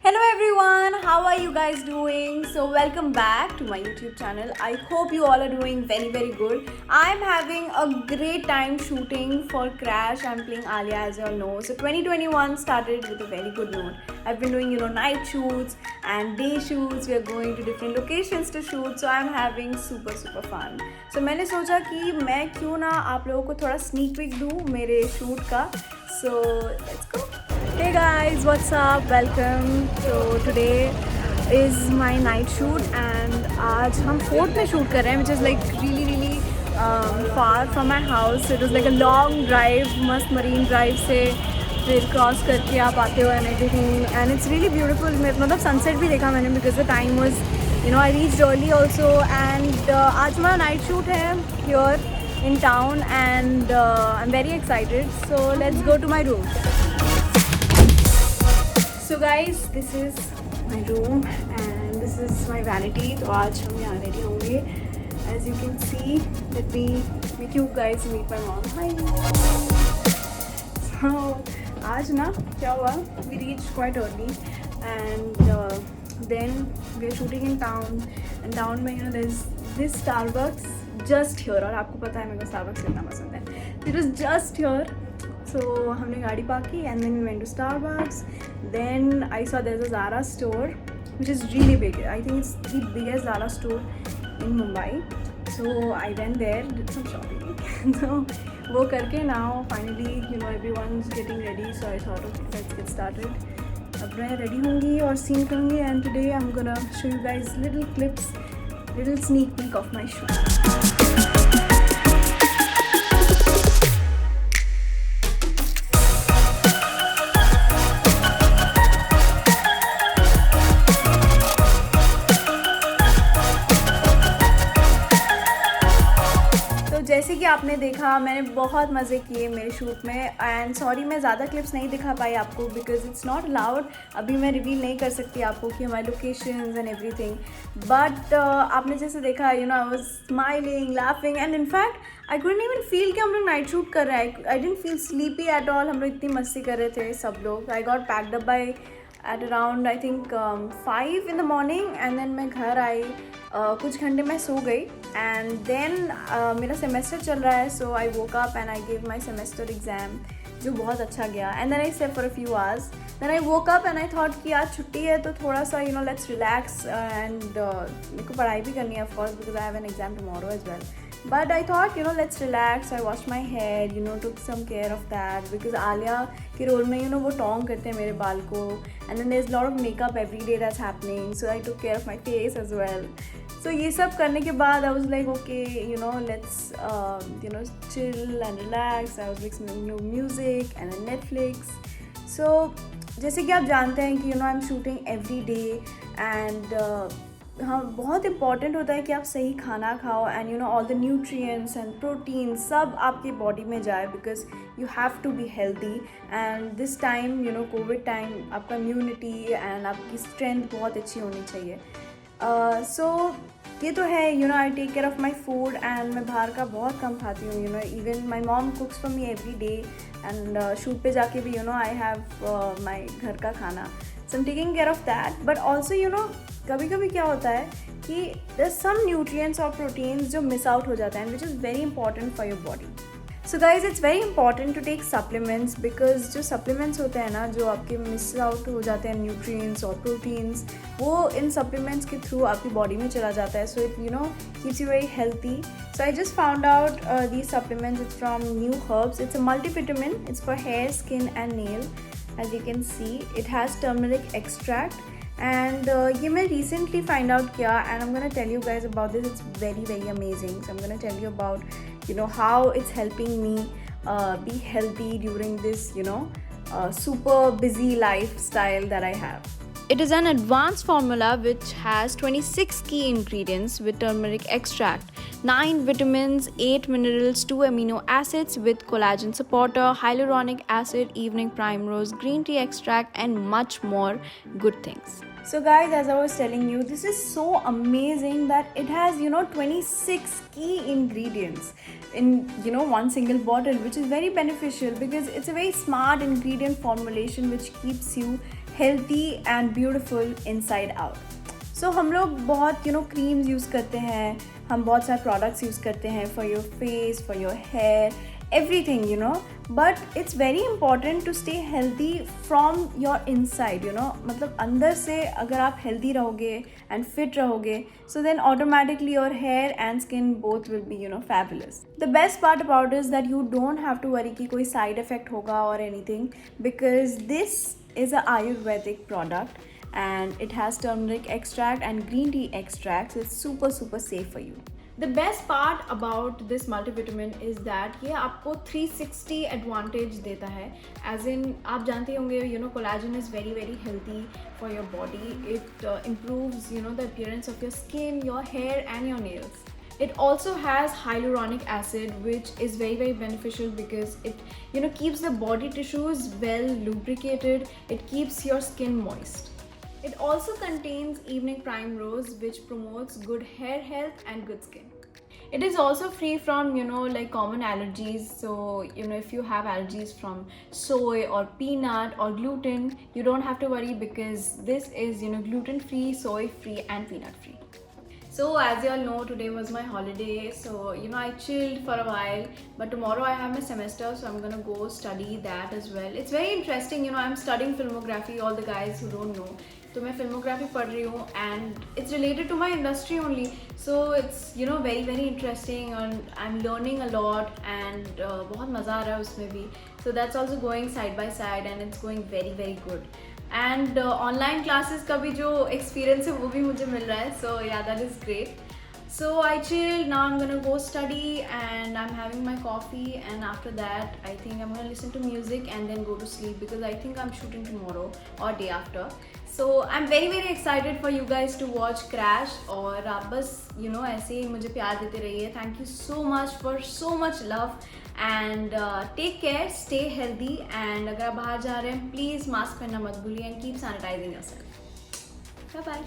Hello everyone, how are you guys doing? So welcome back to my YouTube channel. I hope you all are doing very good. I'm having a great time shooting for Crash. I'm playing Alia, as you all know. So 2021 started with a very good note. I've been doing night shoots and day shoots. We are going to different locations to shoot. So I'm having super fun. So मैंने सोचा कि मैं क्यों ना आप लोगों को थोड़ा sneak peek दूँ मेरे shoot का. So let's go. Hey guys, what's up? Welcome. So today is my night shoot and आज हम फोर्ट में शूट कर रहे हैं, which is like really far from my house. It was like a long drive, मस्त marine drive से फिर cross करके आप आते हो and everything, and it's really beautiful. मतलब सनसेट भी देखा मैंने because the time was, I reached early also, and आज हमारा नाइट शूट है here in town, and I'm very excited. So let's go to my room. So guys, this is my room and this is my vanity. तो आज हम यहाँ ready होंगे. As you can see, let me make you guys meet my mom. Hi. So आज ना क्या हुआ? We reached quite early and then we are shooting in town. And town में there's this Starbucks just here. और आपको पता है मेरे को Starbucks कितना पसंद है. It was just here. So हमने गाड़ी पार्क की and then we went to Starbucks. Then I saw there's a Zara store which is really big. I think it's the biggest Zara store in Mumbai. So I went there, did some shopping. So वो करके now finally everyone's getting ready. So I thought okay, let's get started. अब मैं ready होंगी और scene करूँगी, and today I'm gonna show you guys little clips, little sneak peek of my shoot. जैसे कि आपने देखा मैंने बहुत मज़े किए मेरे शूट में, एंड सॉरी मैं ज़्यादा क्लिप्स नहीं दिखा पाई आपको बिकॉज इट्स नॉट अलाउड. अभी मैं रिवील नहीं कर सकती आपको कि हमारी लोकेशंस एंड एवरीथिंग, बट आपने जैसे देखा I was smiling, laughing, and in fact I couldn't even feel कि हम लोग नाइट शूट कर रहे हैं. I didn't feel sleepy at all. हम लोग इतनी मस्ती कर रहे थे सब लोग. I got packed up by at around I think 5 in the morning, and then मैं घर आई. कुछ घंटे मैं सो गई एंड देन मेरा सेमेस्टर चल रहा है. So I woke up and I give my semester exam जो बहुत अच्छा गया. And then I slept for a few hours. Then I woke up and I thought कि आज छुट्टी है तो थोड़ा सा लेट्स रिलैक्स, एंड मेरे को पढ़ाई भी करनी है of course because I have an exam tomorrow as well. But I thought, let's relax. So I washed my hair, took some care of that because Alia के रोल में, वो टोंग करते हैं मेरे बाल को. And then there's a lot of makeup every day that's happening. So I took care of my face as well. So ये सब करने के बाद I was like, okay, let's, chill and relax. I was listening to new music and then Netflix. So जैसे कि आप जानते हैं कि, I'm shooting every day and हाँ बहुत इम्पॉर्टेंट होता है कि आप सही खाना खाओ and all the nutrients and protein सब आपकी बॉडी में जाए because you have to be healthy. And this time covid time आपका इम्यूनिटी एंड आपकी स्ट्रेंथ बहुत अच्छी होनी चाहिए. सो ये तो है I take care of my food and मैं बाहर का बहुत कम खाती हूँ. Even my mom cooks for me every day and shoot पे जाके भी आई हैव माई घर का खाना. सो I'm taking care of that, but also कभी कभी क्या होता है कि there's some nutrients or proteins जो miss out हो जाते हैं, which is very important for your body. So guys, it's very important to take supplements because जो supplements होते हैं ना जो आपके miss out हो जाते हैं nutrients और proteins, वो इन supplements के through आपकी body में चला जाता है. So it keeps you very healthy. So I just found out these supplements. It's from Neuherbs. It's a multivitamin. It's for hair, skin and nail. As you can see, it has turmeric extract. And ये मैं recently find out किया and I'm gonna tell you guys about this. It's very amazing. So I'm gonna tell you about how it's helping me be healthy during this super busy lifestyle that I have. It is an advanced formula which has 26 key ingredients with turmeric extract, 9 vitamins, 8 minerals, 2 amino acids with collagen supporter, hyaluronic acid, evening primrose, green tea extract and much more good things. So guys, as I was telling you, this is so amazing that it has 26 key ingredients in one single bottle, which is very beneficial because it's a very smart ingredient formulation which keeps you healthy and beautiful inside out. सो हम लोग बहुत creams use करते हैं, हम बहुत सारे products use करते हैं for your face, for your hair, everything but it's very important to stay healthy from your inside मतलब अंदर से अगर आप हेल्दी रहोगे एंड फिट रहोगे, so then automatically your hair and skin both will be fabulous. The best part about is that you don't have to worry कि कोई side effect होगा और anything, because this is a Ayurvedic product and it has turmeric extract and green tea extracts. It's super safe for you. The best part about this multivitamin is that ये आपको 360 advantage देता है. As in आप जानते होंगे collagen is very healthy for your body. It improves the appearance of your skin, your hair and your nails. It also has hyaluronic acid, which is very beneficial because it keeps the body tissues well lubricated. It keeps your skin moist. It also contains evening primrose, which promotes good hair health and good skin. It is also free from like common allergies. So if you have allergies from soy or peanut or gluten, you don't have to worry because this is gluten free, soy free and peanut free. So as you all know, today was my holiday, so I chilled for a while, but tomorrow I have my semester, so I'm gonna go study that as well. It's very interesting, I'm studying filmography. All the guys who don't know, तो मैं filmography पढ़ रही हूँ and it's related to my industry only, so it's very interesting and I'm learning a lot and बहुत मज़ा आ रहा है उसमें भी. So that's also going side by side and it's going very good. And online classes का भी जो experience है वो भी मुझे मिल रहा है, so yeah, that is great. So I chilled. Now I'm gonna go study and I'm having my coffee, and after that I think I'm gonna listen to music and then go to sleep because I think I'm shooting tomorrow or day after. So I'm very excited for you guys to watch Crash. और आप बस ऐसे ही मुझे प्यार देते रहिए. Thank you so much for so much love and take care, stay healthy, and अगर आप बाहर जा रहे हैं please मास्क पहनना मत भूलिए and keep sanitizing yourself. Bye bye.